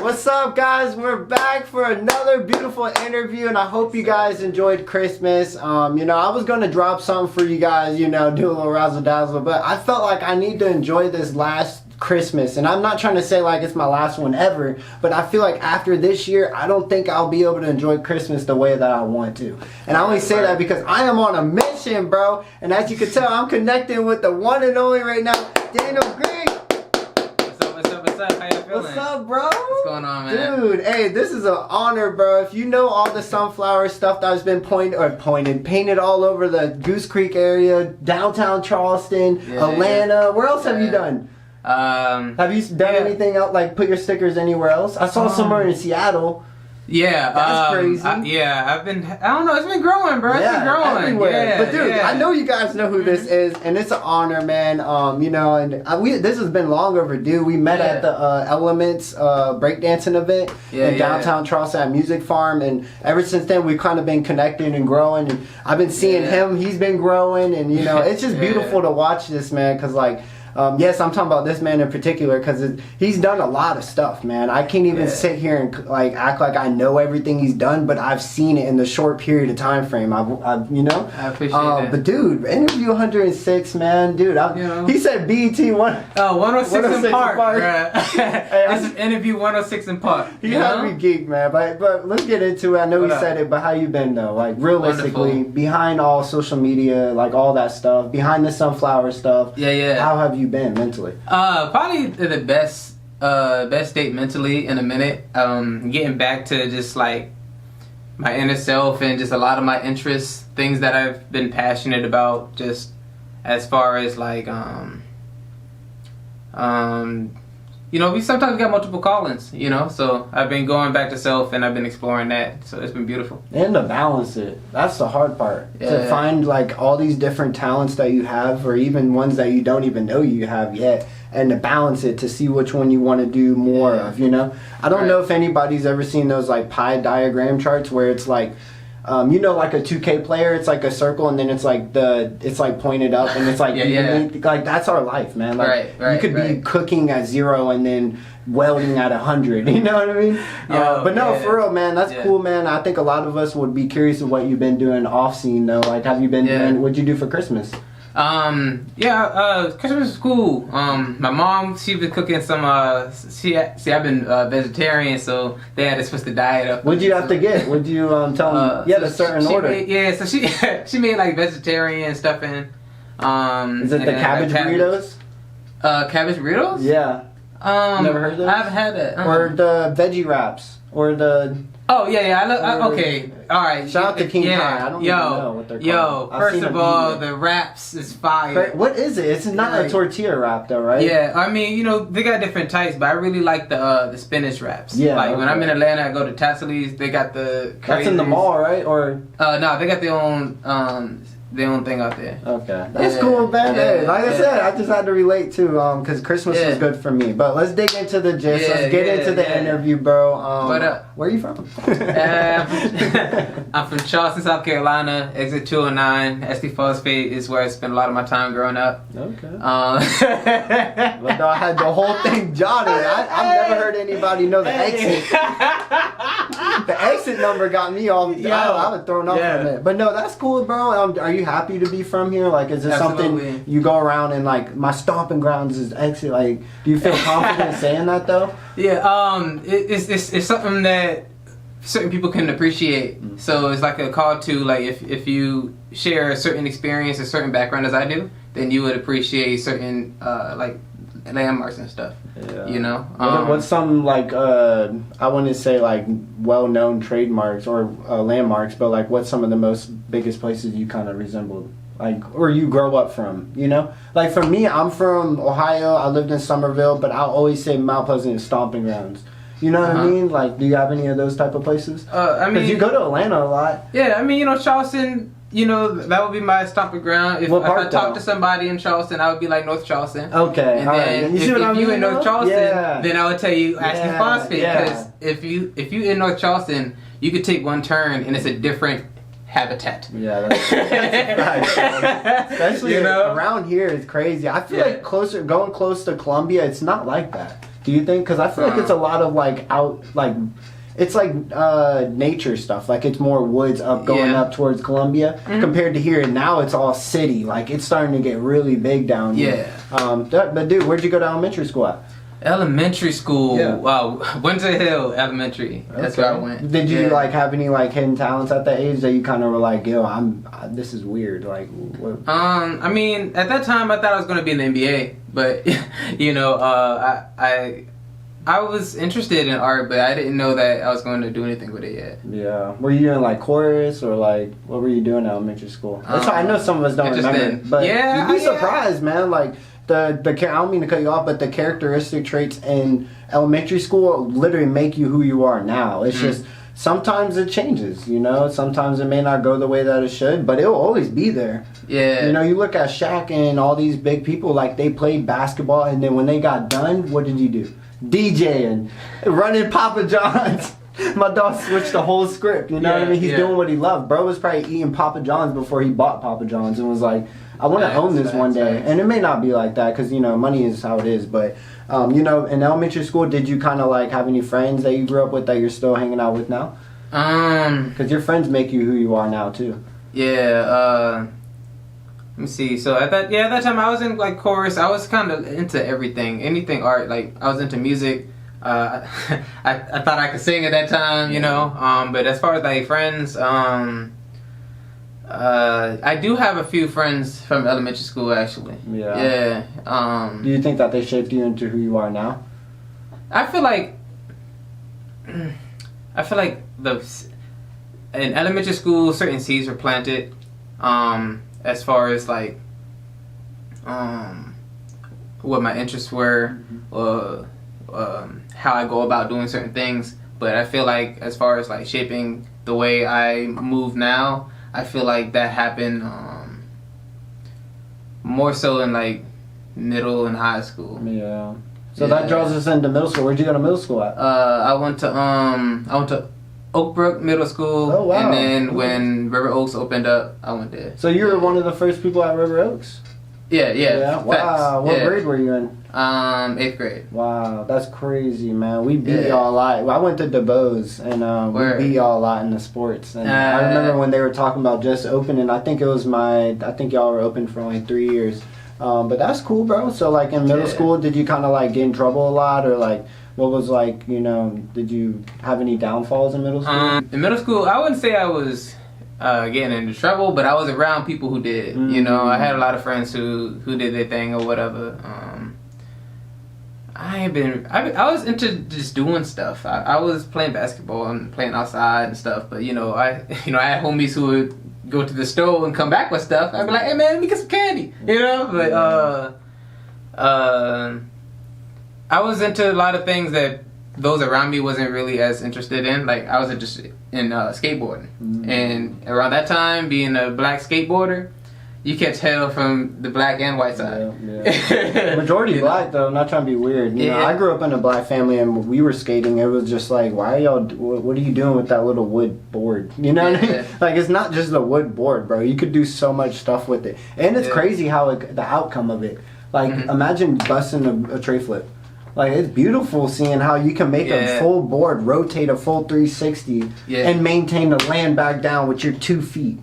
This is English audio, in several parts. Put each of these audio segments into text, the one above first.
What's up, guys? We're back for another beautiful interview, and I hope you guys enjoyed Christmas. You know, I was gonna drop something for you guys, you know, do a little razzle dazzle, but I felt like I need to enjoy this last Christmas, and I'm not trying to say like it's my last one ever, but I feel like after this year, I don't think I'll be able to enjoy Christmas the way that I want to. And I only say that because I am on a mission, bro. And as you can tell, I'm connecting with the one and only right now, Daniel Green. What's up? How you feeling? What's up, bro? What's going on, man? Dude, hey, this is an honor, bro. If you know all the SunFlower stuff that has been painted all over the Goose Creek area, downtown Charleston, Atlanta. Where else have you done? Have you done anything else, like put your stickers anywhere else? I saw somewhere in Seattle. Yeah, that's crazy. I've been, I don't know, it's been growing, bro. It's been growing. Everywhere. Yeah, but dude, I know you guys know who this is, and it's an honor, man. You know, and this has been long overdue. We met at the Elements breakdancing event in downtown Charleston at Music Farm, and ever since then we've kind of been connecting and growing. And I've been seeing him; he's been growing, and you know, it's just beautiful to watch this man, because like. Yes, I'm talking about this man in particular because he's done a lot of stuff, man. I can't even sit here and like act like I know everything he's done, but I've seen it in the short period of time frame. I've you know. I appreciate that. But dude, interview 106, man, dude. He said BET 106 in Park. This is interview 106 in Park. He had me geeked, man. But let's get into it. I know he said it, but how you been though? Like realistically, behind all social media, like all that stuff, behind the SunFlower stuff. How have you been mentally? Probably the best state mentally in a minute. Getting back to just like my inner self and just a lot of my interests, things that I've been passionate about, just as far as like you know, we sometimes got multiple callings, you know, so I've been going back to self and I've been exploring that, so it's been beautiful. And to balance it, that's the hard part. To find like all these different talents that you have, or even ones that you don't even know you have yet, and to balance it to see which one you want to do more of, you know? I don't know if anybody's ever seen those like pie diagram charts where it's like, you know, like a 2K player, it's like a circle, and then it's like pointed up, and it's like like that's our life, man. Like you could be cooking at 0 and then welding at 100. You know what I mean? But no, for real, man, that's cool, man. I think a lot of us would be curious of what you've been doing off scene though. Like, have you been doing? What'd you do for Christmas? Christmas was cool. My mom, she was cooking some, I've been vegetarian, so they had to switch the diet up. What'd you have to get? What'd you tell them? You had a certain order. So she made like vegetarian stuffing. Is it the cabbage burritos? Cabbage burritos? Yeah. Never heard of those? I haven't had that. Or the veggie wraps, or the... Oh, okay. All right. Shout out to King Kai. I don't even know what they're called. First of all, the wraps is fire. What is it? It's not a tortilla wrap though, right? Yeah, I mean, you know, they got different types, but I really like the spinach wraps. Yeah. Like when I'm in Atlanta, I go to Tassili's. They got the. That's in the mall, right? Or no, they got their own thing out there. Okay, that's cool, man. Hey, like I said, I just had to relate to because Christmas was good for me. But let's dig into the gist. Let's get into the interview, bro. Where are you from? I'm from Charleston, South Carolina. Exit 209. SD Phosphate is where I spent a lot of my time growing up. Okay. But no, I had the whole thing jotted. I've never heard anybody know the exit. The exit number got me all. I was thrown off from it. But no, that's cool, bro. Are you happy to be from here? Like, is this something you go around and like my stomping grounds is exit? Like, do you feel confident saying that though? Yeah. It's something that certain people can appreciate. So it's like a call to like if you share a certain experience, a certain background as I do, then you would appreciate certain like landmarks and stuff. Yeah. You know. What's some like I wouldn't say like well-known trademarks or landmarks, but like what's some of the most biggest places you kind of resembled, like, or you grow up from? You know, like for me, I'm from Ohio. I lived in Somerville, but I'll always say Mount Pleasant is stomping grounds. You know what I mean? Like, do you have any of those type of places? I mean, because you go to Atlanta a lot. Yeah, I mean, you know, Charleston. You know, that would be my stomping ground. If I talk to somebody in Charleston, I would be like North Charleston. Okay, and then if you in North Charleston, then I would tell you Ashley Phosphate. Because if you in North Charleston, you could take one turn and it's a different habitat. Yeah, that's right. Especially around here, it's crazy. I feel like going close to Columbia, it's not like that. Do you think? Because I feel like it's a lot of like it's like nature stuff. Like it's more woods up going up towards Columbia compared to here. Now it's all city. Like it's starting to get really big down here. But dude, where'd you go to elementary school at? Elementary school. Winter Hill Elementary. That's where I went. Did you like have any like hidden talents at that age that you kind of were like, yo, this is weird. Like, what? I mean, at that time I thought I was going to be in the NBA, but you know, I was interested in art, but I didn't know that I was going to do anything with it yet. Yeah. Were you doing like chorus or like what were you doing in elementary school? That's why I know some of us don't remember, but you'd be surprised, man. Like I don't mean to cut you off, but the characteristic traits in elementary school literally make you who you are now. It's just sometimes it changes, you know. Sometimes it may not go the way that it should, but it'll always be there. Yeah. You know, you look at Shaq and all these big people, like they played basketball, and then when they got done, what did he do? DJing, running Papa John's. My dog switched the whole script, you know what I mean? He's doing what he loved. Bro was probably eating Papa John's before he bought Papa John's and was like, I want to own this one day. And it may not be like that because, you know, money is how it is. But, you know, in elementary school, did you kind of like have any friends that you grew up with that you're still hanging out with now? Because your friends make you who you are now, too. Yeah, let me see. So at that time I was in like chorus. I was kind of into anything art. Like I was into music. I thought I could sing at that time, you know. But as far as like friends, I do have a few friends from elementary school actually. Yeah. Do you think that they shaped you into who you are now? I feel like in elementary school certain seeds were planted. As far as like what my interests were, how I go about doing certain things. But I feel like as far as like shaping the way I move now, I feel like that happened more so in like middle and high school. Yeah. So that draws us into middle school. Where'd you go to middle school at? I went to Oakbrook Middle School. Oh, wow. And then when River Oaks opened up, I went there. So you were one of the first people at River Oaks? Yeah. Wow. What grade were you in? 8th grade. Wow, that's crazy, man. We beat y'all a lot. I went to ΔeBose, and we beat y'all a lot in the sports. And I remember when they were talking about just opening. I think y'all were open for only 3 years. But that's cool, bro. So like in middle school, did you kind of like get in trouble a lot, or like what was like, you know, did you have any downfalls in middle school? In middle school, I wouldn't say I was getting into trouble, but I was around people who did. You know, I had a lot of friends who did their thing or whatever. I was into just doing stuff. I was playing basketball and playing outside and stuff, but you know, I had homies who would go to the store and come back with stuff. I'd be like, hey man, let me get some candy, you know. But I was into a lot of things that those around me wasn't really as interested in. Like I was interested in skateboarding, and around that time, being a black skateboarder, you can't tell from the black and white side. Yeah. Majority black though. I'm not trying to be weird. You know, I grew up in a black family, and we were skating. It was just like, why are y'all? What are you doing with that little wood board? You know what I mean? Like it's not just the wood board, bro. You could do so much stuff with it, and it's crazy how the outcome of it. Like imagine busting a tray flip. Like it's beautiful seeing how you can make a full board rotate a full 360 and maintain the land back down with your 2 feet.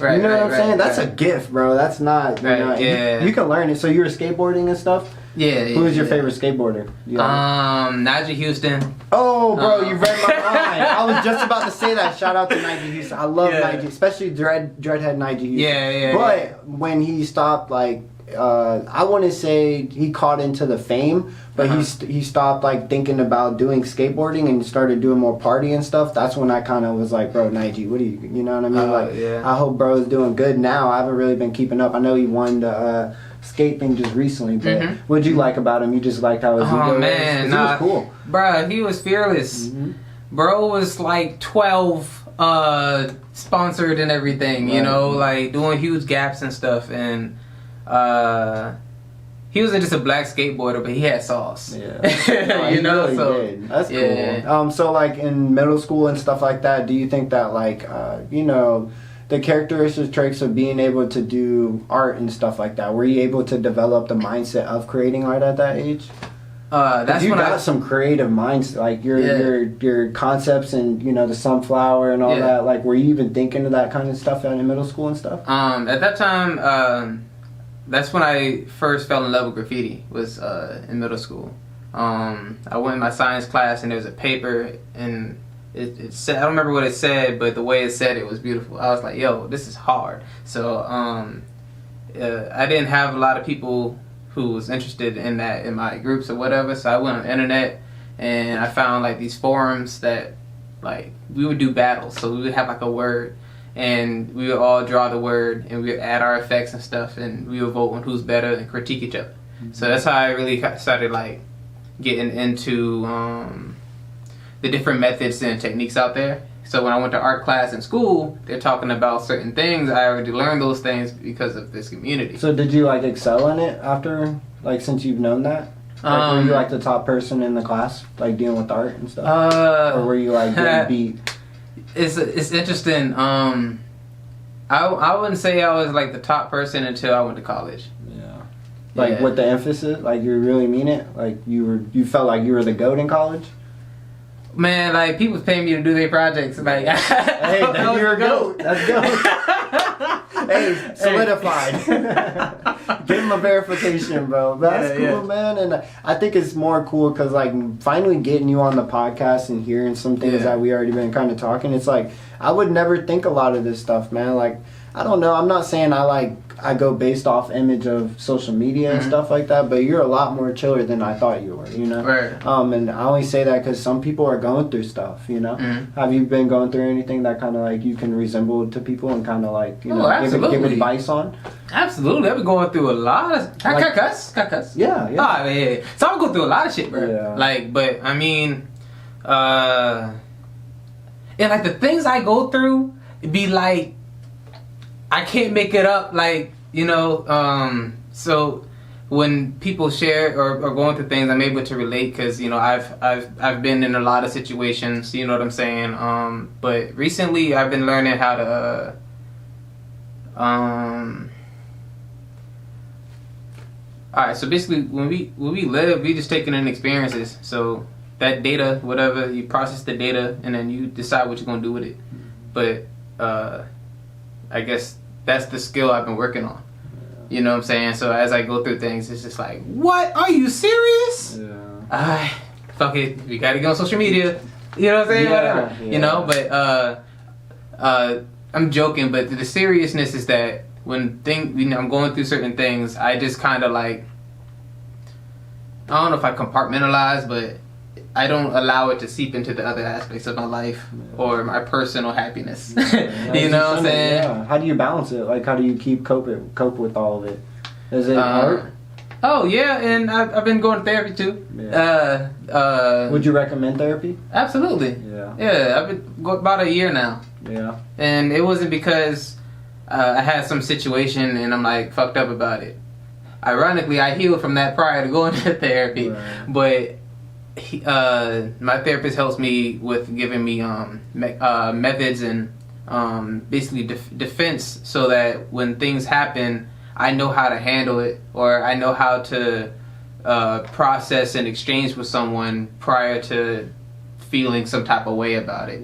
Right, you know what I'm saying? That's a gift, bro. That's not. You can learn it. So you were skateboarding and stuff. Who was your favorite skateboarder? 𝙄𝙣𝙩𝙬𝙚𝙬. Oh, bro, you read my mind. I was just about to say that. Shout out to 𝙄𝙧𝙬𝙬. I love 𝙄𝙧𝙬𝙬, especially dreadhead 𝙄𝙧𝙬𝙬. But when he stopped, like. I wouldn't say he caught into the fame, but he stopped like thinking about doing skateboarding and started doing more party and stuff. That's when I kind of was like, bro, 𝙄𝙧𝙬𝙬, what do you know what I mean? I hope bro is doing good now. I haven't really been keeping up. I know he won the skate thing just recently, but what'd you like about him? You just liked how his ego was? He was cool. Bro, he was fearless. Bro was like 12, sponsored and everything, you know, like doing huge gaps and stuff, and he wasn't just a black skateboarder, but he had sauce. You know, really so did. That's cool. So like in middle school and stuff like that, do you think that like you know, the characteristic traits of being able to do art and stuff like that, were you able to develop the mindset of creating art at that age? That's you when got some creative minds, like your concepts and the SunFlower and all that. Like, were you even thinking of that kind of stuff in middle school and stuff? At that time, that's when I first fell in love with graffiti. Was in middle school. I went in my science class and there was a paper and it said, I don't remember what it said, but the way it said it was beautiful. I was like, yo, this is hard. So I didn't have a lot of people who was interested in that in my groups or whatever, so I went on the internet and I found like these forums that like we would do battles. So we would have like a word and we would all draw the word and we would add our effects and stuff and we would vote on who's better and critique each other. So that's how I really started like getting into the different methods and techniques out there. So when I went to art class in school, they're talking about certain things. I already learned those things because of this community. So did you like excel in it after, like, since you've known that? Like, were you like the top person in the class, like dealing with art and stuff? Or were you like getting beat? It's interesting. I wouldn't say I was like the top person until I went to college. Yeah. Like with the emphasis, like you really mean it? Like you felt like you were the GOAT in college? Man, like people was paying me to do their projects. Like, hey, you're a GOAT. That's GOAT. Hey, solidified. Give him a verification, bro. That's cool, man. And I think it's more cool because, like, finally getting you on the podcast and hearing some things that we already been kind of talking. It's like I would never think a lot of this stuff, man. Like, I don't know. I'm not saying I go based off image of social media and stuff like that, but you're a lot more chiller than I thought you were, Right. And I only say that because some people are going through stuff, Have you been going through anything that kind of like you can resemble to people and kind of like, give advice on? Absolutely. I've been going through a lot of... Can I cuss? Yeah. Oh, yeah. So I'm going through a lot of shit, bro. Yeah. Like, but I mean, and like the things I go through, it'd be like, I can't make it up, like, so when people share or going through things, I'm able to relate because, I've been in a lot of situations, you know what I'm saying? But recently I've been learning how to, alright, so basically when we live, we just taking in experiences. So that data, whatever, you process the data and then you decide what you're going to do with it. But, I guess that's the skill I've been working on. You know what I'm saying? So as I go through things, it's just like, what? Are you serious? Yeah. Fuck it. We gotta get on social media. You know what I'm saying? Yeah, Whatever. But I'm joking. But the seriousness is that when I'm going through certain things, I just kind of like, I don't know if I compartmentalize, but I don't allow it to seep into the other aspects of my life or my personal happiness. You know what I'm saying? Yeah. How do you balance it? Like, how do you cope with all of it? Is it hard? Oh yeah, and I've been going to therapy too. Yeah. Would you recommend therapy? Absolutely. Yeah. Yeah, I've been about a year now. Yeah. And it wasn't because I had some situation and I'm like fucked up about it. Ironically, I healed from that prior to going to therapy, but. My therapist helps me with giving me methods and basically defense so that when things happen, I know how to handle it or I know how to process and exchange with someone prior to feeling some type of way about it.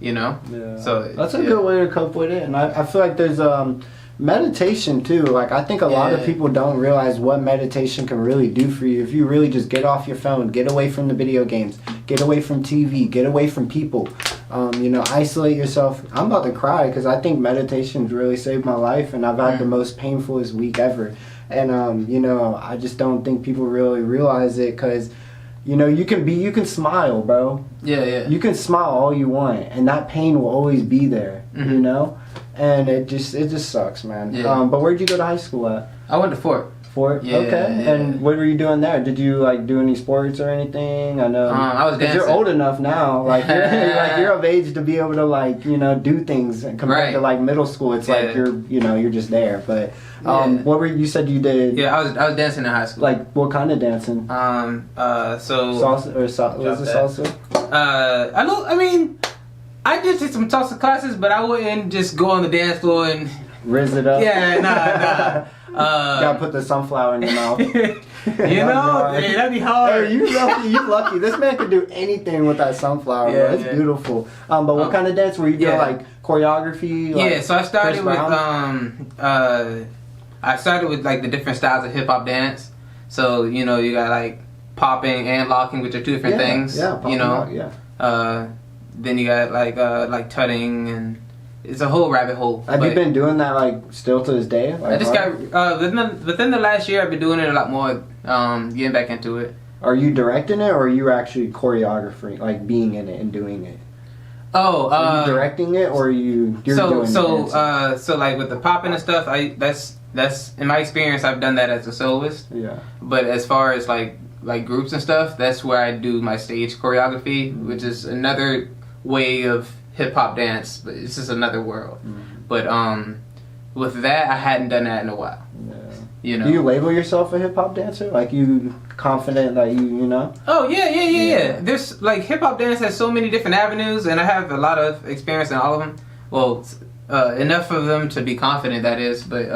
Yeah. So that's a good way to cope with it, and I feel like there's meditation too. Like, I think a lot of people don't realize what meditation can really do for you if you really just get off your phone, get away from the video games, get away from TV, get away from people, isolate yourself. I'm about to cry because I think meditation's really saved my life, and I've had the most painfulest week ever. And I just don't think people really realize it because you can smile, bro. Yeah. You can smile all you want, and that pain will always be there. And it just sucks, man. Yeah. But where'd you go to high school at? I went to Fort. Yeah, okay. Yeah. And what were you doing there? Did you like do any sports or anything? I know. I was dancing. You're old enough now, like you're of age to be able to like do things compared to like middle school. It's like you're just there. But what were you said you did? Yeah, I was dancing in high school. Like what kind of dancing? So salsa or was it salsa? I did take some salsa classes, but I wouldn't just go on the dance floor and Riz it up. Yeah, nah. Gotta put the SunFlower in your mouth. You know, hey, that'd be hard. Hey, you lucky. You lucky. This man could do anything with that sunflower. Yeah, bro. It's beautiful. But what kind of dance were you doing? Like choreography? Like so I started with like the different styles of hip hop dance. So you know, you got like popping and locking, which are two different things. Yeah, you know. Then you got like tutting, and it's a whole rabbit hole. Have you been doing that like still to this day? Like, I just got within the last year. I've been doing it a lot more. Getting back into it. Are you directing it, or are you actually choreographing, like being in it and doing it? Oh, are you directing it, or you're doing it? So like with the popping and stuff, that's in my experience, I've done that as a soloist. Yeah. But as far as like groups and stuff, that's where I do my stage choreography, which is another way of hip hop dance, but it's just another world. But with that, I hadn't done that in a while. Yeah. You know. Do you label yourself a hip hop dancer? Like you confident that you know? Oh yeah. There's like hip hop dance has so many different avenues, and I have a lot of experience in all of them. Well, enough of them to be confident, that is. But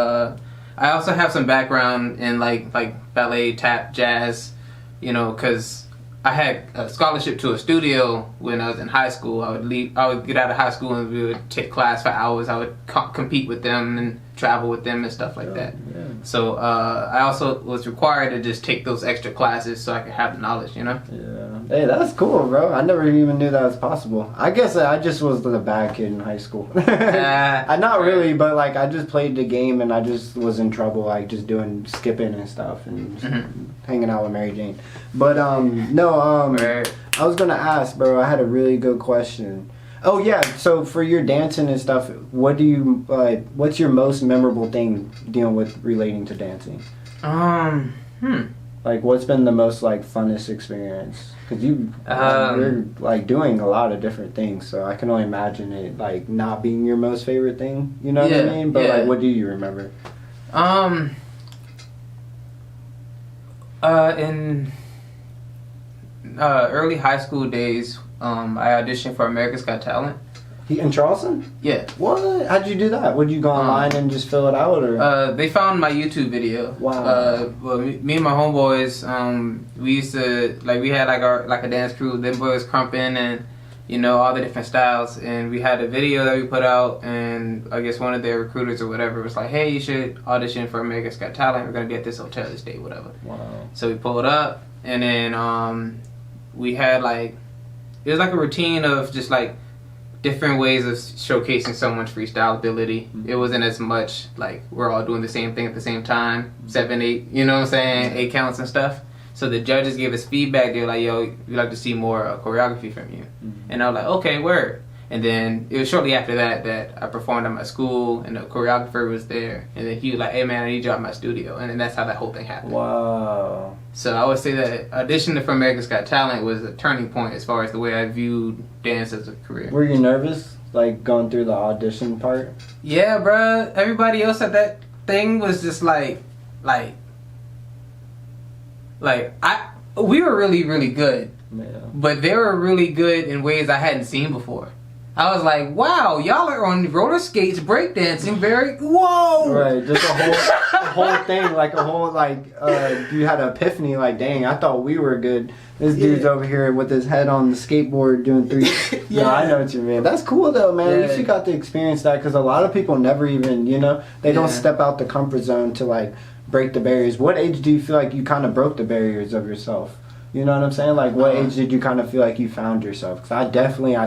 I also have some background in like ballet, tap, jazz. You know, because I had a scholarship to a studio when I was in high school. I would get out of high school and we would take class for hours. I would compete with them and travel with them and stuff like that. Yeah. So I also was required to just take those extra classes so I could have the knowledge, you know? Yeah. Hey, that's cool, bro. I never even knew that was possible. I guess I just was the bad kid in high school. Not really, but like I just played the game and I just was in trouble, like just doing skipping and stuff and hanging out with Mary Jane. But I was gonna ask, bro. I had a really good question. Oh yeah, so for your dancing and stuff, what do you what's your most memorable thing dealing with relating to dancing? Like, what's been the most like funnest experience? Because you're like doing a lot of different things, so I can only imagine it like not being your most favorite thing. You know what I mean? But like, what do you remember? In early high school days, I auditioned for America's Got Talent. In Charleston? Yeah. What? How'd you do that? Would you go online and just fill it out, or? They found my YouTube video. Wow. Well, me and my homeboys, we used to we had like a dance crew. Them boys crumping and all the different styles, and we had a video that we put out, and I guess one of their recruiters or whatever was like, "Hey, you should audition for America's Got Talent. We're gonna be at this hotel this day, whatever." Wow. So we pulled up, and then we had it was like a routine of just like different ways of showcasing someone's freestyle ability. It wasn't as much like we're all doing the same thing at the same time, 7, 8, you know what I'm saying, 8 counts and stuff. So the judges gave us feedback. They were like, "Yo, we'd like to see more choreography from you." And I was like, "Okay, word." And then it was shortly after that I performed at my school, and the choreographer was there. And then he was like, "Hey man, I need you at my studio." And then that's how that whole thing happened. Wow. So I would say that auditioning for America's Got Talent was a turning point as far as the way I viewed dance as a career. Were you nervous, like going through the audition part? Yeah, bruh. Everybody else at that thing was just we were really, really good. Yeah. But they were really good in ways I hadn't seen before. I was like, wow, y'all are on roller skates, breakdancing, whoa! Right, just a whole thing, you had an epiphany, like, dang, I thought we were good. This dude's over here with his head on the skateboard doing 3. Yeah, no, I know what you mean. That's cool though, man. At least you got to experience that, because a lot of people never even, they don't step out the comfort zone to like break the barriers. What age do you feel like you kind of broke the barriers of yourself? You know what I'm saying? Like, what age did you kind of feel like you found yourself? Because I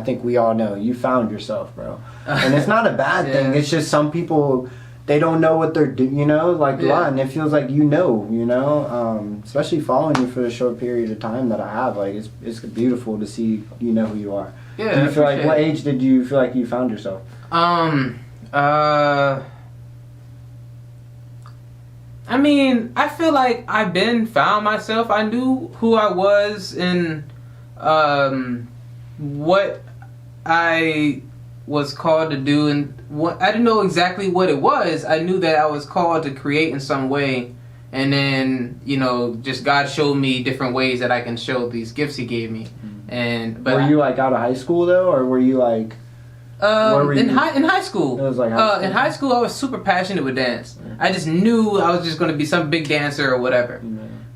think we all know you found yourself, bro. And it's not a bad thing. It's just some people, they don't know what they're doing, Lon, it feels like especially following you for the short period of time that I have. Like, it's beautiful to see who you are. Yeah. Do you feel like, what age did you feel like you found yourself? I mean, I feel like I've been found myself. I knew who I was and what I was called to do, and I didn't know exactly what it was. I knew that I was called to create in some way, and then just God showed me different ways that I can show these gifts He gave me. But were you like out of high school though, or were you like? In high school. It was like high school. In high school, I was super passionate with dance. I just knew I was just going to be some big dancer or whatever.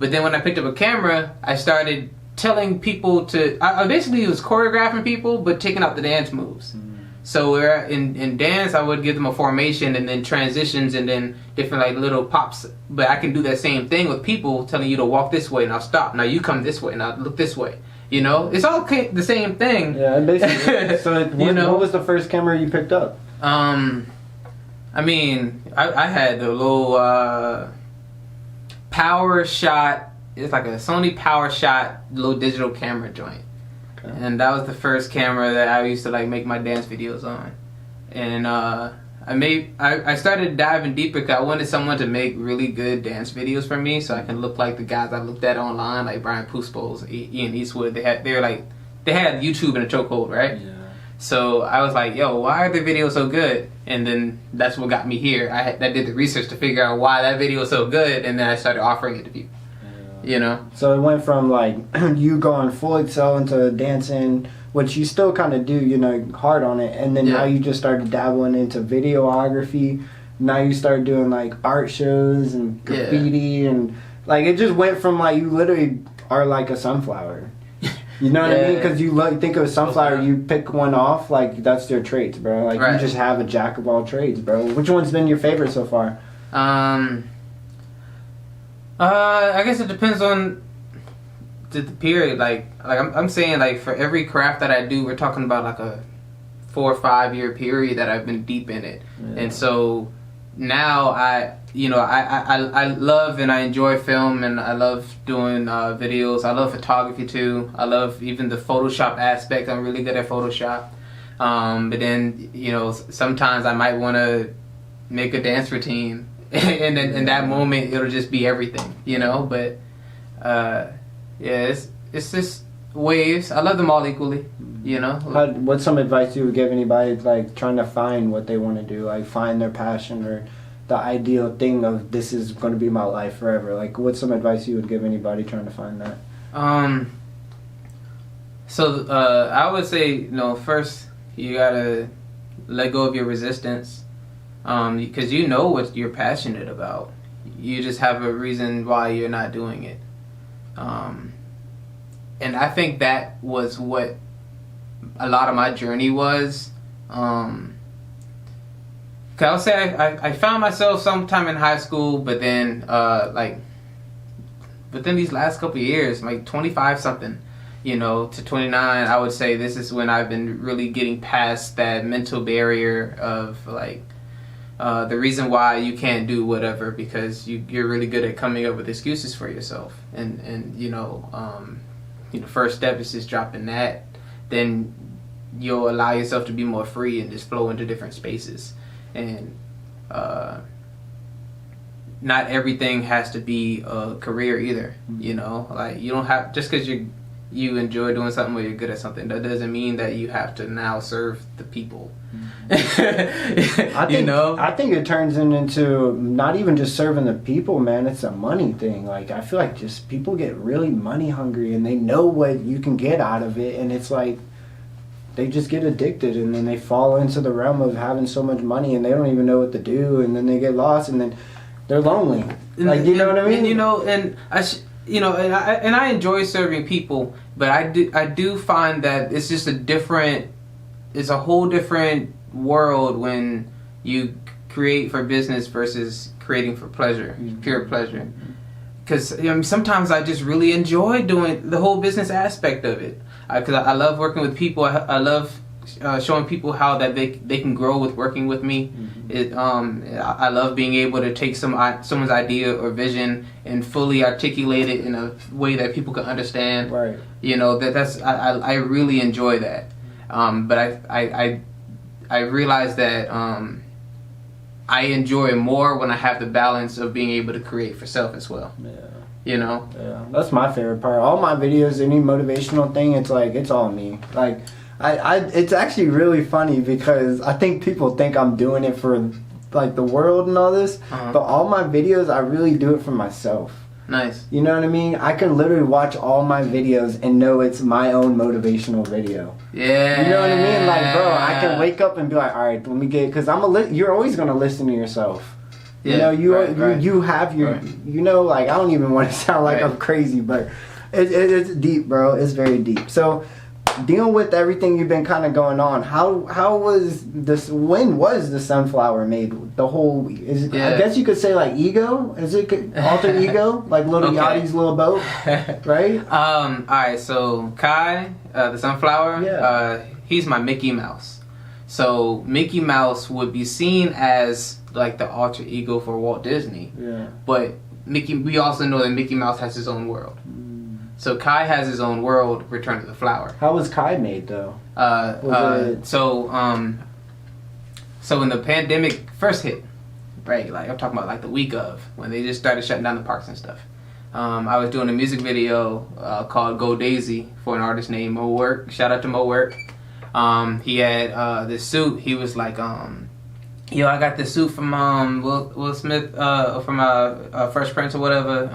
But then when I picked up a camera, I started telling people to. I basically was choreographing people, but taking out the dance moves. So where in dance, I would give them a formation and then transitions and then different like little pops. But I can do that same thing with people, telling you to walk this way, now stop. Now you come this way, now look this way. You know, it's all the same thing. Yeah, basically. So what was the first camera you picked up? I mean, I had the little Power Shot. It's like a Sony Power Shot little digital camera joint. And that was the first camera that I used to like make my dance videos on. And I started diving deeper because I wanted someone to make really good dance videos for me, so I can look like the guys I looked at online, like Brian Puspos, Ian Eastwood. They had YouTube in a chokehold, right? Yeah. So I was like, yo, why are their videos so good? And then that's what got me here. I did the research to figure out why that video was so good, and then I started offering it to people. You know, so it went from like you going full excel into dancing, which you still kind of do, you know, hard on it, and then now you just started dabbling into videography. Now you start doing like art shows and graffiti, and like it just went from like you literally are like a sunflower. You know what I mean? Because you think of a sunflower, you pick one off, like that's their traits, bro. Like you just have a jack of all trades, bro. Which one's been your favorite so far? I guess it depends on the period. Like I'm saying, like for every craft that I do, we're talking about like a 4 or 5 year period that I've been deep in it. Yeah. And so now I love and I enjoy film, and I love doing videos. I love photography too. I love even the Photoshop aspect. I'm really good at Photoshop. But then, you know, sometimes I might want to make a dance routine. And then in that moment, it'll just be everything, you know. But it's just waves. I love them all equally, you know. What's some advice you would give anybody like trying to find what they want to do, like find their passion or the ideal thing of this is going to be my life forever? Like, what's some advice you would give anybody trying to find that? So I would say, you know, first you gotta let go of your resistance. Because you know what you're passionate about. You just have a reason why you're not doing it. And I think that was what a lot of my journey was. Cause I'll say I found myself sometime in high school, but then within these last couple of years, like 25 something, you know, to 29, I would say this is when I've been really getting past that mental barrier of like, the reason why you can't do whatever, because you're really good at coming up with excuses for yourself, and you know, first step is just dropping that. Then you'll allow yourself to be more free and just flow into different spaces, and not everything has to be a career either. You know, like you don't have, just because you enjoy doing something or you're good at something, that doesn't mean that you have to now serve the people. I think it turns into not even just serving the people, man. It's a money thing. Like I feel like just people get really money hungry and they know what you can get out of it, and it's like they just get addicted, and then they fall into the realm of having so much money and they don't even know what to do, and then they get lost, and then they're lonely. Like, you know what I mean? And, you know, and I enjoy serving people, but I do find that it's just it's a whole different world when you create for business versus creating for pleasure, pure pleasure. Because sometimes I just really enjoy doing the whole business aspect of it. Because I love working with people. I love showing people how that they can grow with working with me. I love being able to take someone's idea or vision and fully articulate it in a way that people can understand. Right. You know, I really enjoy that. But I realize that I enjoy it more when I have the balance of being able to create for self as well. Yeah. You know? Yeah. That's my favorite part. All my videos, any motivational thing, it's like, it's all me. Like, it's actually really funny because I think people think I'm doing it for like the world and all this, but all my videos, I really do it for myself. Nice. You know what I mean? I can literally watch all my videos and know it's my own motivational video. Yeah. You know what I mean? Like, bro, I can wake up and be like, all right, let me get, because you're always going to listen to yourself. You know, you have your, you know, like, I don't even want to sound like I'm crazy, but it's deep, bro. It's very deep. So, dealing with everything you've been kind of going on, how was this? When was the SunFlower made? The whole I guess you could say like ego. Is it alter ego? Like Lil Yachty's little boat, right? All right. So Kai, the SunFlower, he's my Mickey Mouse. So Mickey Mouse would be seen as like the alter ego for Walt Disney. Yeah. But we also know that Mickey Mouse has his own world. So Kai has his own world, Return to the Flower. How was Kai made though? So when the pandemic first hit, right? Like I'm talking about like the week of when they just started shutting down the parks and stuff. I was doing a music video called 𝙄𝙣𝙩𝙚𝙬 for an artist named Mo Work. Shout out to Mo Work. He had this suit. He was like, yo, I got this suit from Will Smith from Fresh Prince or whatever.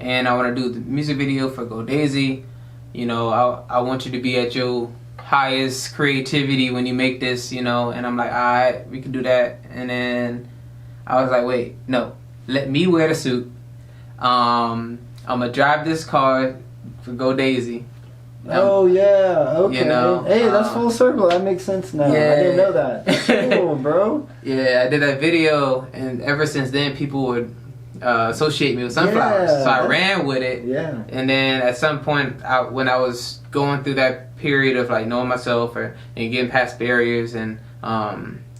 And I want to do the music video for 𝙄𝙣𝙩𝙚𝙬. You know, I want you to be at your highest creativity when you make this, you know. And I'm like, all right, we can do that. And then I was like, wait, no, let me wear the suit. I'm gonna drive this car for 𝙄𝙗𝙧𝙀. Oh yeah, okay. You know, hey, that's full circle. That makes sense now. Yeah. I didn't know that. That's cool, bro. Yeah, I did that video, and ever since then, people would associate me with sunflowers. So I ran with it. Yeah. And then at some point, when I was going through that period of like knowing myself and getting past barriers and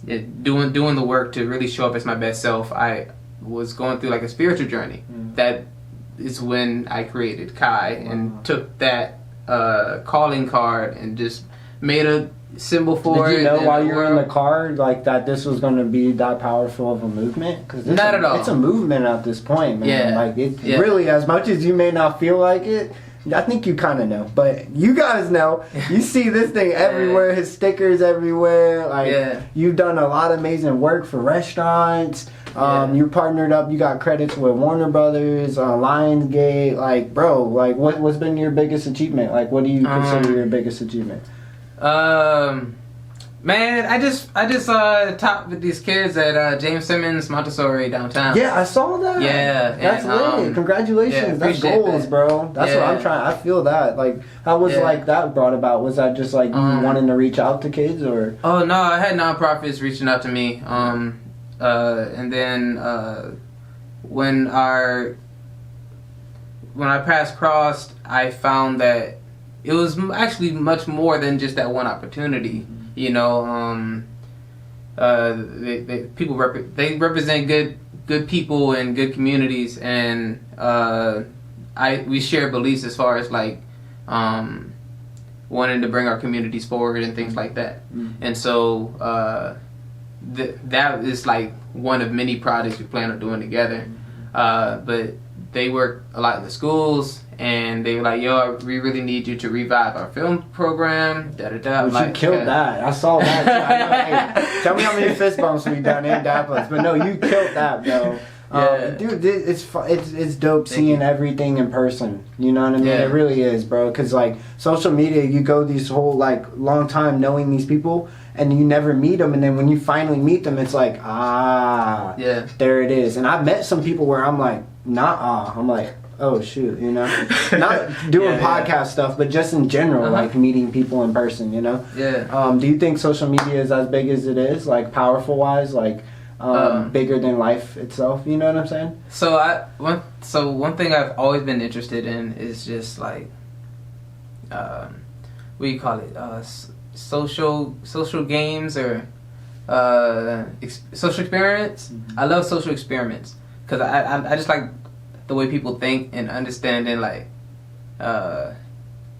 doing the work to really show up as my best self, I was going through like a spiritual journey. That is when I created Kai and took that calling card and just made a symbol for it. Did you know while you were in the car like that this was going to be that powerful of a movement? Because not at all. It's a movement at this point, man. Yeah. Like it really, as much as you may not feel like it, I think you kind of know. But you guys know. You see this thing everywhere. His stickers everywhere. Like you've done a lot of amazing work for restaurants. You partnered up. You got credits with Warner Brothers, Lionsgate. Like, bro, like what's been your biggest achievement? Like, what do you consider your biggest achievement? Man, I just taught with these kids at James Simmons Montessori downtown. Yeah, I saw that. Yeah, that's lit. Congratulations. Yeah, that's goals, that. Bro. That's what I'm trying. I feel that. Like, how was like that brought about? Was that just like you wanting to reach out to kids, or? Oh no, I had nonprofits reaching out to me. And then when our paths crossed, I found that it was actually much more than just that one opportunity. You know, people represent good people and good communities, and we share beliefs as far as like wanting to bring our communities forward and things like that. And so that is like one of many projects we plan on doing together. But they work a lot in the schools, and they were like, yo, we really need you to revive our film program. You killed that. I saw that. Hey, tell me how many fist bumps we done in Indianapolis. But no, you killed that, bro. Dude, it's dope seeing everything in person. You know what I mean? It really is, bro. Because like social media, you go these whole like long time knowing these people, and you never meet them, and then when you finally meet them, it's like there it is. And I've met some people where I'm like, I'm like, oh shoot, you know, not doing podcast stuff, but just in general, like meeting people in person, you know. Do you think social media is as big as it is, like powerful wise, like bigger than life itself? You know what I'm saying? So one thing I've always been interested in is just like what do you call it? Social games or social experiments. I love social experiments because I just like the way people think and understanding like the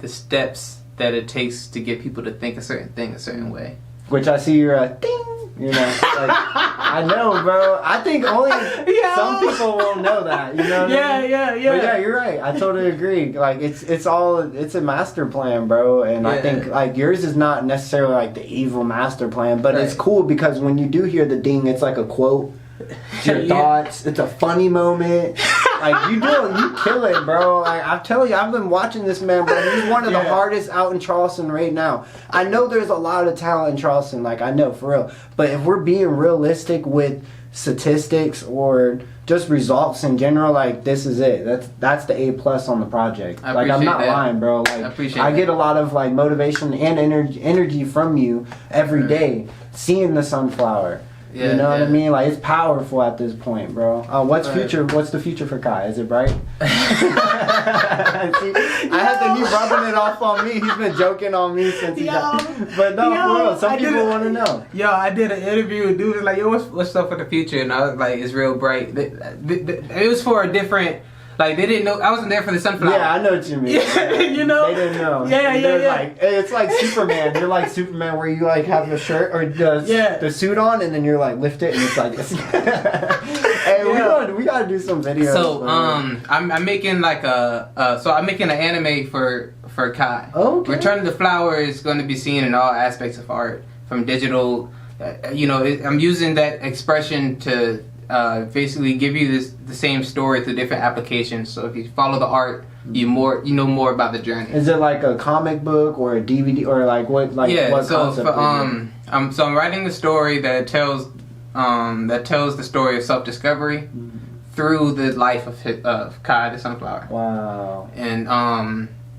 steps that it takes to get people to think a certain thing a certain way. Which I see you're a ding. You know, like, I know, bro. I think only some people will know that. You know what I mean? Yeah. But yeah, you're right. I totally agree. Like, it's a master plan, bro. And I think like yours is not necessarily like the evil master plan, but it's cool because when you do hear the ding, it's like a quote. It's your thoughts. It's a funny moment. Like you kill it, bro. Like I'm telling you, I've been watching this man, bro. He's one of the hardest out in Charleston right now. I know there's a lot of talent in Charleston, like I know for real. But if we're being realistic with statistics or just results in general, like this is it. That's the A+ on the project. Like I'm not lying, bro. Like I get a lot of like motivation and energy from you every day, seeing the sunflower. Yeah, you know what I mean? Like it's powerful at this point, bro. What's the future for Kai? Is it bright? See, I had to keep rubbing it off on me. He's been joking on me since he got. But no, for real, some people want to know. Yo, I did an interview with dude was like, yo, what's up for the future? And I was like, it's real bright. It was for a different. Like they didn't know I wasn't there for the sunflower. Yeah, I know what you mean. You know, they didn't know. Yeah. Like, it's like Superman. You're like Superman, where you like have the shirt or the suit on, and then you're like lift it, and it's like this. Hey, we gotta do some videos. So I'm making like I'm making an anime for Kai. Okay. Return of the Flower is going to be seen in all aspects of art, from digital. I'm using that expression to. Basically give you the same story through different applications. So if you follow the art, you know more about the journey. Is it like a comic book or a DVD or like what? Like what concept? I'm writing a story that tells the story of self-discovery through the life of Kai the Sunflower. Wow. And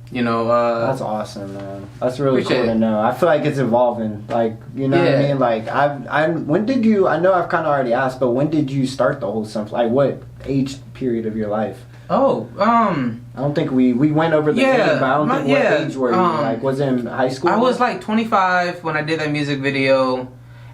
that's awesome, man. That's really cool to know. I feel like it's evolving. Like, you know what I mean? Like, when did you? I know I've kind of already asked, but when did you start the whole sunflower? Like, what age period of your life? Oh, I don't think we went over the age, but I don't think what age were you? Like, was it in high school? I was like 25 when I did that music video.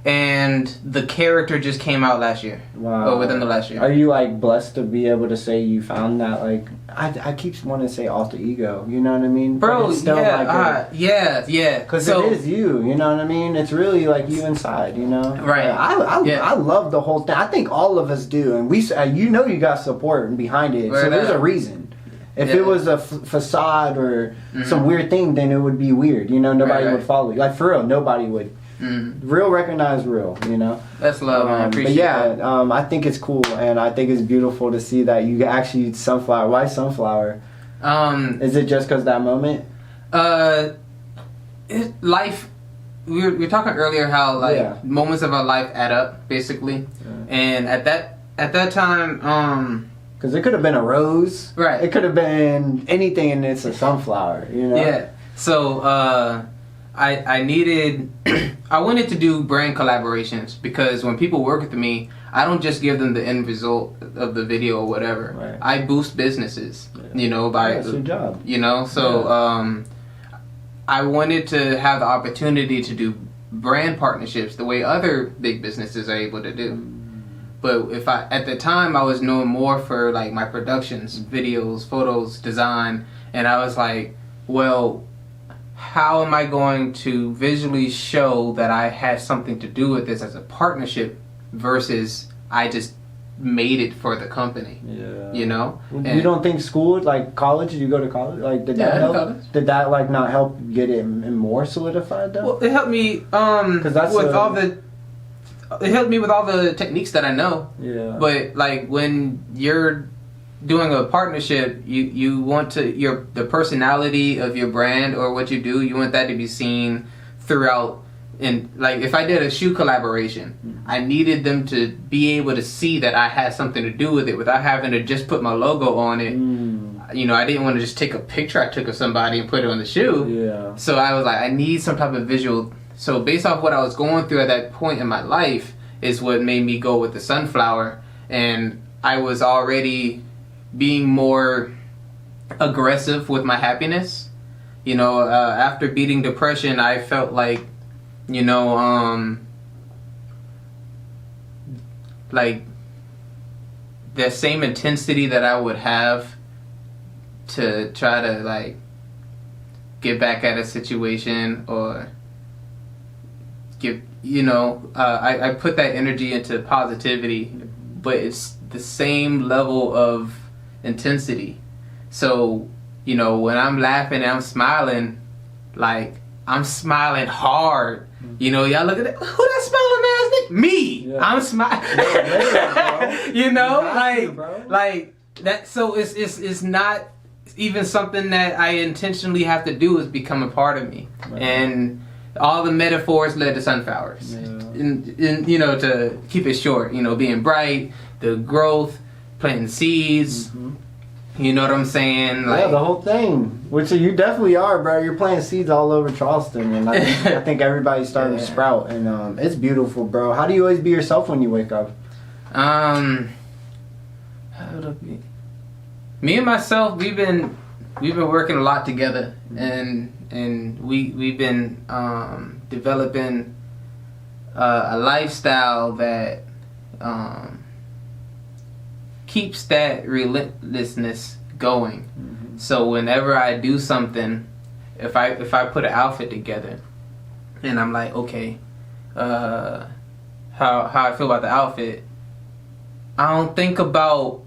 And the character just came out last year. Wow. Or within the last year. Are you like blessed to be able to say you found that? Like, I keep wanting to say alter ego. You know what I mean? Bro, it's still yeah. Because it is you. You know what I mean? It's really like you inside. You know? Right. I love the whole thing. I think all of us do, and you you got support behind it. So there's a reason. If it was a facade or some weird thing, then it would be weird. You know, nobody would follow you. Like for real, nobody would. Real recognize real, you know. That's love. I appreciate that. I think it's cool, and I think it's beautiful to see that you actually sunflower. Why sunflower? Is it just because that moment? Life. We were talking earlier how like moments of our life add up, basically, and at that time, because it could have been a rose, right? It could have been anything, and it's a sunflower, you know. Yeah. So. I wanted to do brand collaborations because when people work with me, I don't just give them the end result of the video or whatever. Right. I boost businesses, you know, that's your job. You know, so I wanted to have the opportunity to do brand partnerships the way other big businesses are able to do. But at the time I was known more for like my productions, videos, photos, design, and I was like, well, how am I going to visually show that I had something to do with this as a partnership versus I just made it for the company? Yeah. You know? You don't think school, like college, did you go to college? Like, did that help? College. Did that like not help get it more solidified though? Well, it helped me it helped me with all the techniques that I know. Yeah. But like when you're doing a partnership, you want the personality of your brand or what you do, you want that to be seen throughout. And like if I did a shoe collaboration, I needed them to be able to see that I had something to do with it without having to just put my logo on it. You know, I didn't want to just take a picture I took of somebody and put it on the shoe. Yeah. So I was like, I need some type of visual. So based off what I was going through at that point in my life is what made me go with the sunflower. And I was already being more aggressive with my happiness. You know, after beating depression, I felt like, you know, like the same intensity that I would have to try to like get back at a situation or I put that energy into positivity, but it's the same level of intensity. So, you know, when I'm laughing and I'm smiling, like I'm smiling hard. You know, y'all look at that. Who that smiling ass nigga? Me. Yeah. I'm smiling. You know, like that. So it's not even something that I intentionally have to do. Is become a part of me. Right. And all the metaphors led to sunflowers. And you know, to keep it short, you know, being bright, the growth, planting seeds. You know what I'm saying? Like, yeah, the whole thing. Which you definitely are, bro. You're planting seeds all over Charleston, and I think everybody's starting to sprout, and it's beautiful, bro. How do you always be yourself when you wake up? How would it be? Me and myself, we've been working a lot together, and we've been developing a lifestyle that keeps that relentlessness going. So whenever I do something, if I put an outfit together, and I'm like, okay, how I feel about the outfit, I don't think about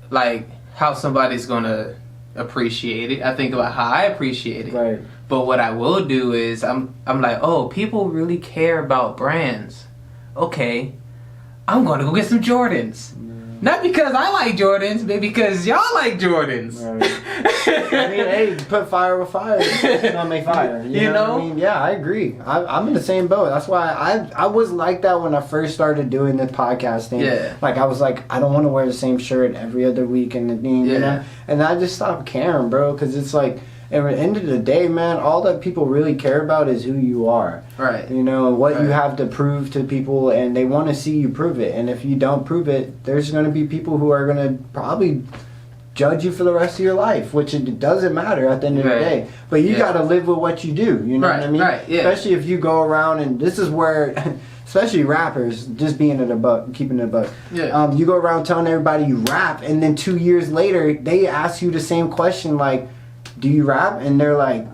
like how somebody's gonna appreciate it. I think about how I appreciate it. Right. But what I will do is I'm like, oh, people really care about brands. Okay, I'm gonna go get some Jordans. Not because I like Jordans, but because y'all like Jordans. Right. I mean, hey, put fire with fire. It's gonna make fire. You know? What I mean? Yeah, I agree. I'm in the same boat. That's why I was like that when I first started doing the podcasting. Yeah. Like, I was like, I don't want to wear the same shirt every other week, and you know? And I just stopped caring, bro, because it's like, at the end of the day, man, all that people really care about is who you are. Right. You know, what you have to prove to people, and they want to see you prove it. And if you don't prove it, there's going to be people who are going to probably judge you for the rest of your life, which it doesn't matter at the end of the day. But you got to live with what you do. You know what I mean? Right. Yeah. Especially if you go around, and this is where... Especially rappers, just being it a buck, keeping it a buck. Yeah. You go around telling everybody you rap, and then 2 years later, they ask you the same question, like, do you rap? And they're like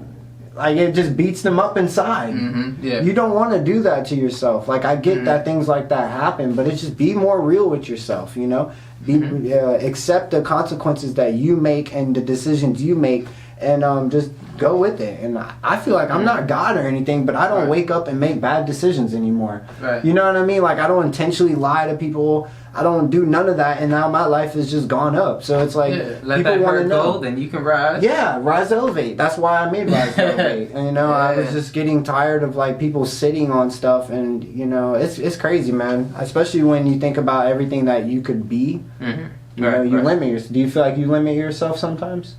it just beats them up inside. Yeah. You don't want to do that to yourself. Like, I get that things like that happen, but it's just be more real with yourself, you know? Accept the consequences that you make and the decisions you make, and just go with it. And I feel like I'm not God or anything, but I don't wake up and make bad decisions anymore. Right. You know what I mean? Like, I don't intentionally lie to people. I don't do none of that, and now my life has just gone up. So it's like, people want to know. Then you can rise. Yeah, rise, elevate. That's why I made rise, elevate. And you know, I was just getting tired of like people sitting on stuff, and you know, it's crazy, man. Especially when you think about everything that you could be. You know, you limit yourself. Do you feel like you limit yourself sometimes?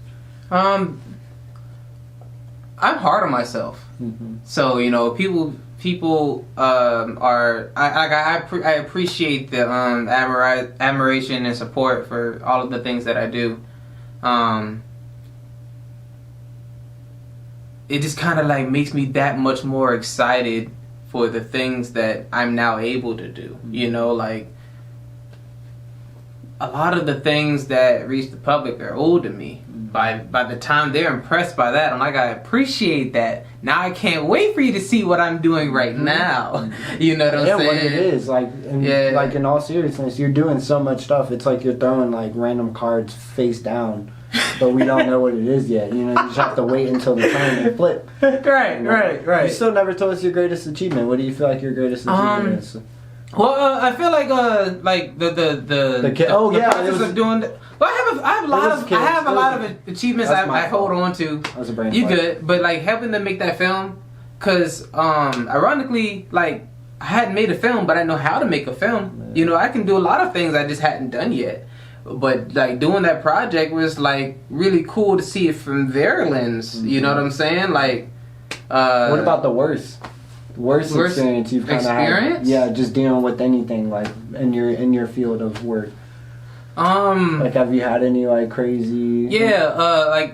I'm hard on myself. So you know, people are I appreciate the admiration and support for all of the things that I do. It just kind of like makes me that much more excited for the things that I'm now able to do. You know, like a lot of the things that reach the public are old to me. By the time they're impressed by that, I'm like, I appreciate that. Now I can't wait for you to see what I'm doing right now. You know what I'm saying? Yeah, what it is. Like, like in all seriousness, you're doing so much stuff. It's like you're throwing like random cards face down, but we don't know what it is yet. You know, you just have to wait until the turn and flip. Right, you know? right. You still never told us your greatest achievement. What do you feel like your greatest achievement is? Well, I feel like the process of doing. Well, I have a lot of achievements I hold on to. That was a brain You fart. good, but like helping them make that film, cause ironically, like I hadn't made a film, but I know how to make a film. Yeah. You know, I can do a lot of things I just hadn't done yet. But like doing that project was like really cool to see it from their lens. You know what I'm saying? Like, what about the worst experience you've kind of had? Yeah, just dealing with anything like in your field of work. Like, have you had any like crazy? Yeah,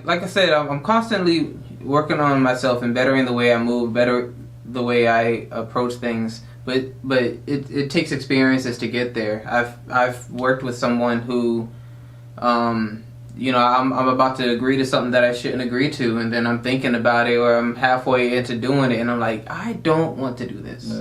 like I said, I'm constantly working on myself and bettering the way I move, better the way I approach things. But it takes experiences to get there. I've worked with someone who, you know, I'm about to agree to something that I shouldn't agree to, and then I'm thinking about it, or I'm halfway into doing it, and I'm like, I don't want to do this.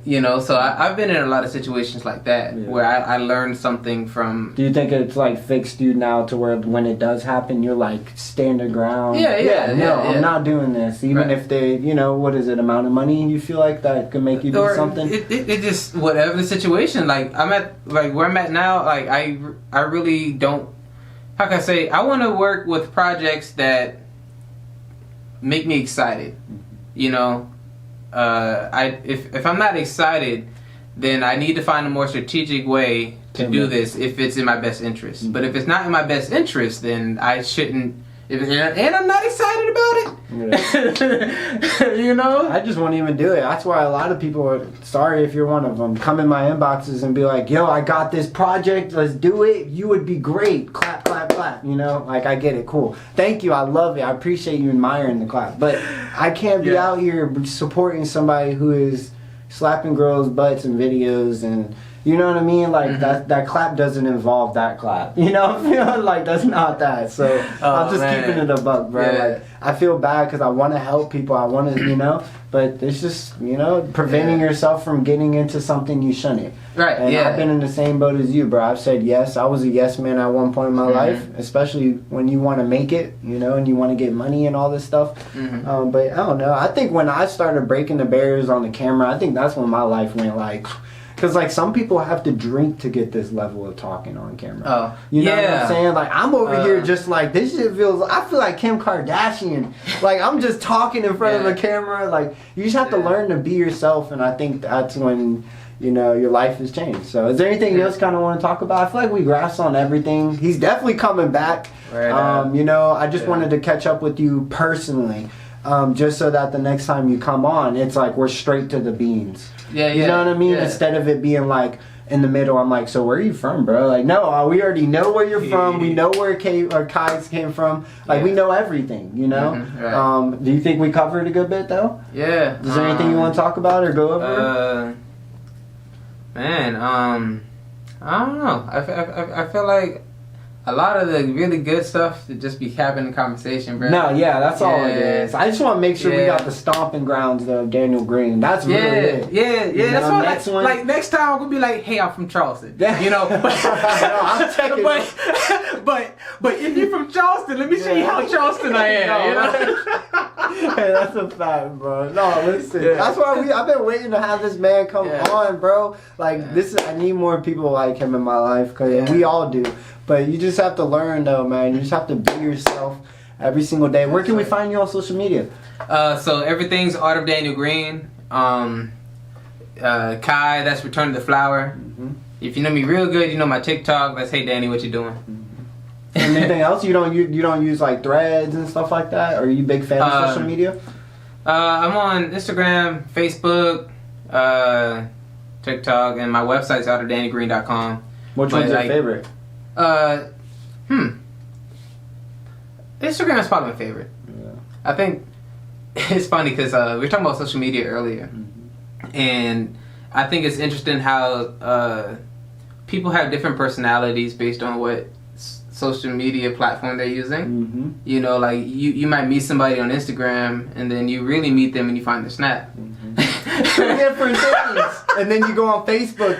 You know, so I've been in a lot of situations like that where I learned something from. Do you think it's like fixed you now to where when it does happen, you're like stand your ground? I'm not doing this, even if they, you know, what is it, amount of money you feel like that could make you do something? It just whatever the situation. Like I'm at like where I'm at now. Like I really don't. How can I say? I want to work with projects that make me excited. You know. if I'm not excited, then I need to find a more strategic way to do this if it's in my best interest. Mm-hmm. But if it's not in my best interest, then I shouldn't. And I'm not excited about it. Yeah. You know? I just won't even do it. That's why a lot of people are, sorry if you're one of them, come in my inboxes and be like, yo, I got this project, let's do it. You would be great. Clap, clap, clap. You know? Like, I get it. Cool. Thank you. I love it. I appreciate you admiring the clap. But I can't be out here supporting somebody who is slapping girls' butts in videos and... You know what I mean? Like, that clap doesn't involve that clap. You know? I feel like that's not that. So, I'm just keeping it a buck, bro. Yeah. Like, I feel bad because I want to help people. I want to, you know? But it's just, you know, preventing yourself from getting into something you shouldn't. Right, and I've been in the same boat as you, bro. I've said yes. I was a yes man at one point in my life, especially when you want to make it, you know, and you want to get money and all this stuff. But I don't know. I think when I started breaking the barriers on the camera, I think that's when my life went like... Because, like, some people have to drink to get this level of talking on camera. Oh, you know what I'm saying? Like, I'm over here just like, this shit feels... I feel like Kim Kardashian. Like, I'm just talking in front of a camera. Like, you just have to learn to be yourself, and I think that's when, you know, your life has changed. So, is there anything else kind of want to talk about? I feel like we grasped on everything. He's definitely coming back. Right, you know, I just wanted to catch up with you personally. Just so that the next time you come on, it's like we're straight to the beans. You know what I mean? Instead of it being like in the middle, I'm like, so where are you from, bro? Like, no, we already know where you're from. We know where Kai's came from. Like, we know everything, you know? Right. Do you think we covered a good bit, though? Yeah. Is there anything you want to talk about or go over? Man, I don't know. I feel like a lot of the really good stuff to just be having a conversation, bro. No, that's all it is. I just want to make sure we got the stomping grounds of Daniel Green. That's really it. That's why. Like next time I'm gonna be like, hey, I'm from Charleston. You know, I'm checking. But if you're from Charleston, let me show you how Charleston I am. You know? Hey, that's a fact, bro. No, listen. That's why I've been waiting to have this man come on, bro. Like I need more people like him in my life, cause we all do. But you just have to learn, though, man. You just have to be yourself every single day. Where can we find you on social media? So everything's Art of Daniel Green. Kai, that's Return to the Flower. If you know me real good, you know my TikTok. That's Hey Danny, what you doing? Anything else? You don't use like threads and stuff like that? Or are you a big fan of social media? I'm on Instagram, Facebook, TikTok, and my website's artofdannygreen.com. Which one's your favorite? Instagram is probably my favorite. I think it's funny because we were talking about social media earlier, and I think it's interesting how people have different personalities based on what social media platform they're using. You know, like you might meet somebody on Instagram, and then you really meet them and you find their snap. Different things, and then you go on Facebook.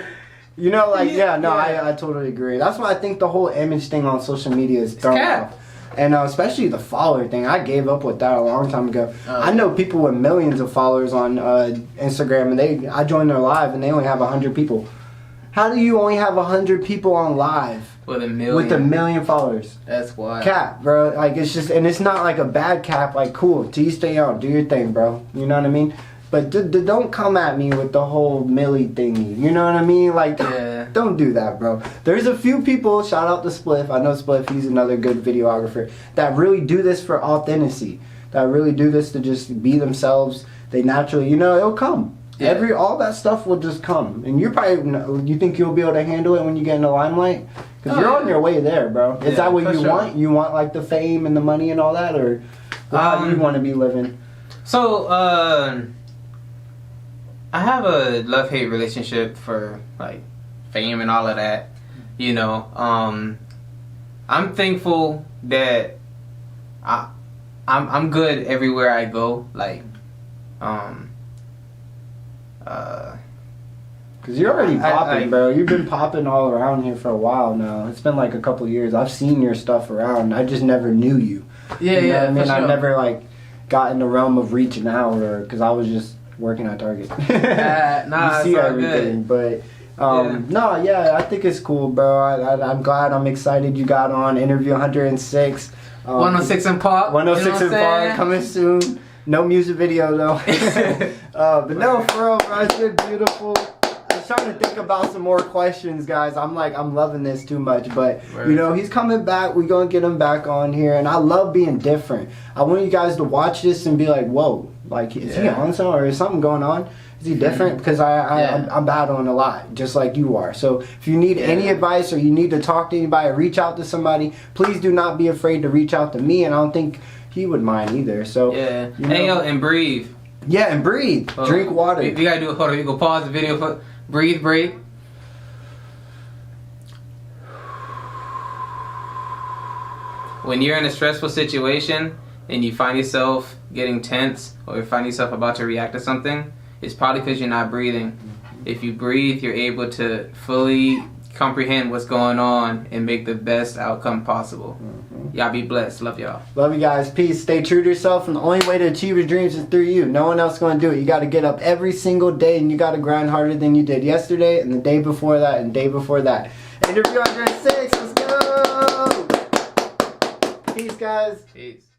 You know, like, I totally agree. That's why I think the whole image thing on social media is thrown off. And especially the follower thing. I gave up with that a long time ago. I know people with millions of followers on Instagram, and I joined their live, and they only have 100 people. How do you only have 100 people on live? With a million? With a million followers. That's wild. Cap, bro. Like, it's just, and it's not like a bad cap. Like, cool. To you stay on. Do your thing, bro. You know what I mean? But don't come at me with the whole Millie thingy. You know what I mean? Like, don't do that, bro. There's a few people, shout out to Spliff. I know Spliff, he's another good videographer, that really do this for authenticity. That really do this to just be themselves. They naturally, you know, it'll come. All that stuff will just come. And you think you'll be able to handle it when you get in the limelight? Because you're on your way there, bro. Is that what you want? You want, like, the fame and the money and all that? Or how do you want to be living? So, I have a love-hate relationship for, like, fame and all of that, you know. I'm thankful that I'm good everywhere I go, like, Cause you're already popping, bro. You've been popping all around here for a while now. It's been like a couple years. I've seen your stuff around. I just never knew you. You know what I mean, I never like got in the realm of reaching out, or because I was just working at Target. You see everything, but I think it's cool, bro. I'm glad. I'm excited you got on interview 106. 106 in Park. 106 in Park coming soon. No music video though. But no, for real, bro, it's been beautiful. I was trying to think about some more questions, guys. I'm loving this too much. But, you know, he's coming back. We're going to get him back on here. And I love being different. I want you guys to watch this and be like, whoa, like, is he on something or is something going on? Is he different? Because I'm battling a lot, just like you are. So if you need any advice or you need to talk to anybody or reach out to somebody, please do not be afraid to reach out to me. And I don't think he would mind either. So, you know. Hey, yo, and breathe. Yeah, and breathe. Drink water. You gotta do it. Hold on. You go pause the video for breathe. When you're in a stressful situation and you find yourself getting tense or you find yourself about to react to something, it's probably because you're not breathing. If you breathe, you're able to fully comprehend what's going on and make the best outcome possible. Y'all be blessed. Love y'all. Love you guys. Peace. Stay true to yourself, and the only way to achieve your dreams is through you. No one else is going to do it. You got to get up every single day, and you got to grind harder than you did yesterday, and the day before that, and the day before that. Interview 106. Let's go. Peace, guys. Peace.